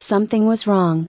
Something Was Wrong.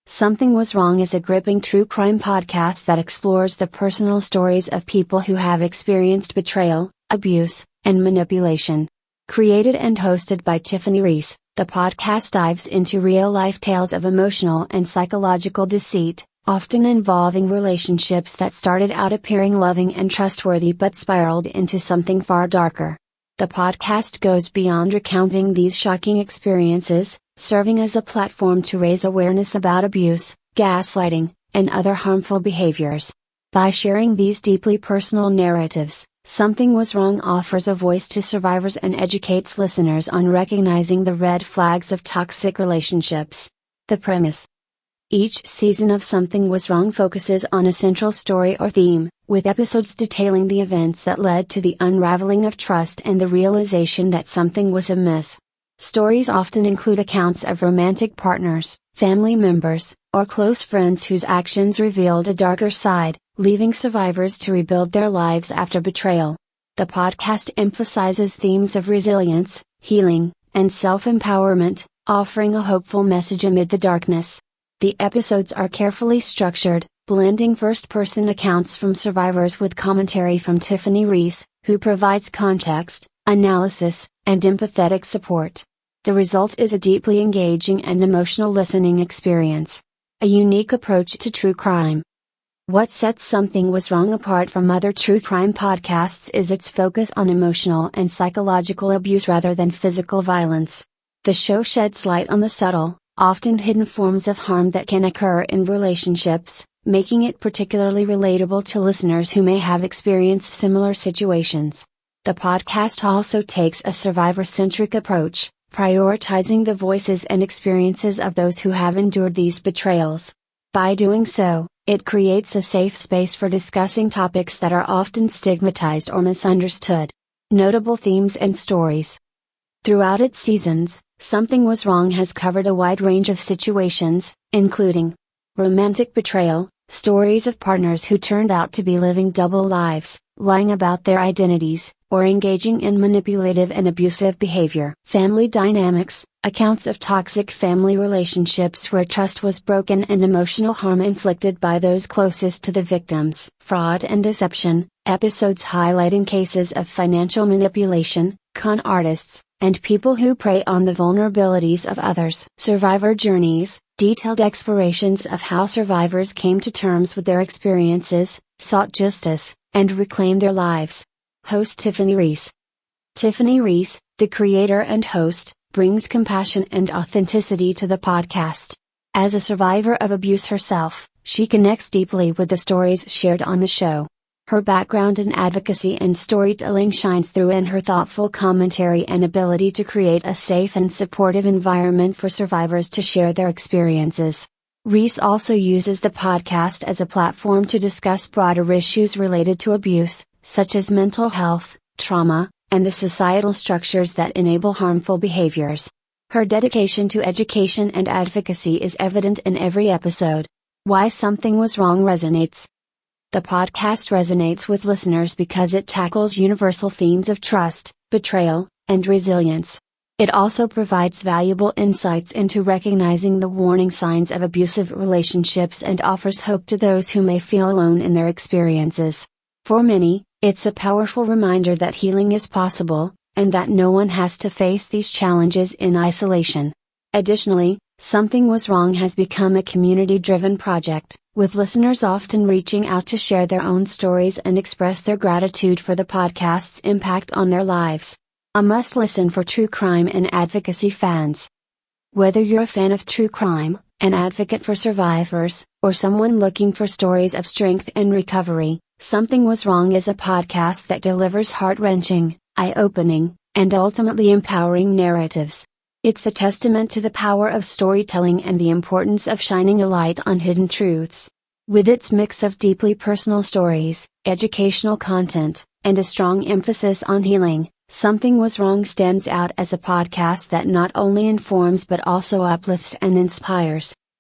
Something Was Wrong is a gripping true crime podcast that explores the personal stories of people who have experienced betrayal, abuse, and manipulation. Created and hosted by Tiffany Reese, the podcast dives into real-life tales of emotional and psychological deceit, often involving relationships that started out appearing loving and trustworthy but spiraled into something far darker. The podcast goes beyond recounting these shocking experiences, serving as a platform to raise awareness about abuse, gaslighting, and other harmful behaviors. By sharing these deeply personal narratives, Something Was Wrong offers a voice to survivors and educates listeners on recognizing the red flags of toxic relationships. The premise. Each season of Something Was Wrong focuses on a central story or theme, with episodes detailing the events that led to the unraveling of trust and the realization that something was amiss. Stories often include accounts of romantic partners, family members, or close friends whose actions revealed a darker side, leaving survivors to rebuild their lives after betrayal. The podcast emphasizes themes of resilience, healing, and self-empowerment, offering a hopeful message amid the darkness. The episodes are carefully structured, blending first-person accounts from survivors with commentary from Tiffany Reese, who provides context, analysis, and empathetic support. The result is a deeply engaging and emotional listening experience. A unique approach to true crime. What sets Something Was Wrong apart from other true crime podcasts is its focus on emotional and psychological abuse rather than physical violence. The show sheds light on the subtle, often hidden forms of harm that can occur in relationships, making it particularly relatable to listeners who may have experienced similar situations. The podcast also takes a survivor-centric approach, prioritizing the voices and experiences of those who have endured these betrayals. By doing so, it creates a safe space for discussing topics that are often stigmatized or misunderstood. Notable themes and stories. Throughout its seasons, Something Was Wrong has covered a wide range of situations, including romantic betrayal, stories of partners who turned out to be living double lives, lying about their identities, or engaging in manipulative and abusive behavior. Family dynamics, accounts of toxic family relationships where trust was broken and emotional harm inflicted by those closest to the victims. Fraud and deception, episodes highlighting cases of financial manipulation, con artists, and people who prey on the vulnerabilities of others. Survivor journeys, detailed explorations of how survivors came to terms with their experiences, sought justice, and reclaimed their lives. Host Tiffany Reese. Tiffany Reese, the creator and host, brings compassion and authenticity to the podcast. As a survivor of abuse herself, she connects deeply with the stories shared on the show. Her background in advocacy and storytelling shines through in her thoughtful commentary and ability to create a safe and supportive environment for survivors to share their experiences. Reese also uses the podcast as a platform to discuss broader issues related to abuse, such as mental health, trauma, and the societal structures that enable harmful behaviors. Her dedication to education and advocacy is evident in every episode. Why Something Was Wrong resonates. The podcast resonates with listeners because it tackles universal themes of trust, betrayal, and resilience. It also provides valuable insights into recognizing the warning signs of abusive relationships and offers hope to those who may feel alone in their experiences. For many, it's a powerful reminder that healing is possible, and that no one has to face these challenges in isolation. Additionally, Something Was Wrong has become a community-driven project, with listeners often reaching out to share their own stories and express their gratitude for the podcast's impact on their lives. A must-listen for true crime and advocacy fans. Whether you're a fan of true crime, an advocate for survivors, or someone looking for stories of strength and recovery, Something Was Wrong is a podcast that delivers heart-wrenching, eye-opening, and ultimately empowering narratives. It's a testament to the power of storytelling and the importance of shining a light on hidden truths. With its mix of deeply personal stories, educational content, and a strong emphasis on healing, Something Was Wrong stands out as a podcast that not only informs but also uplifts and inspires.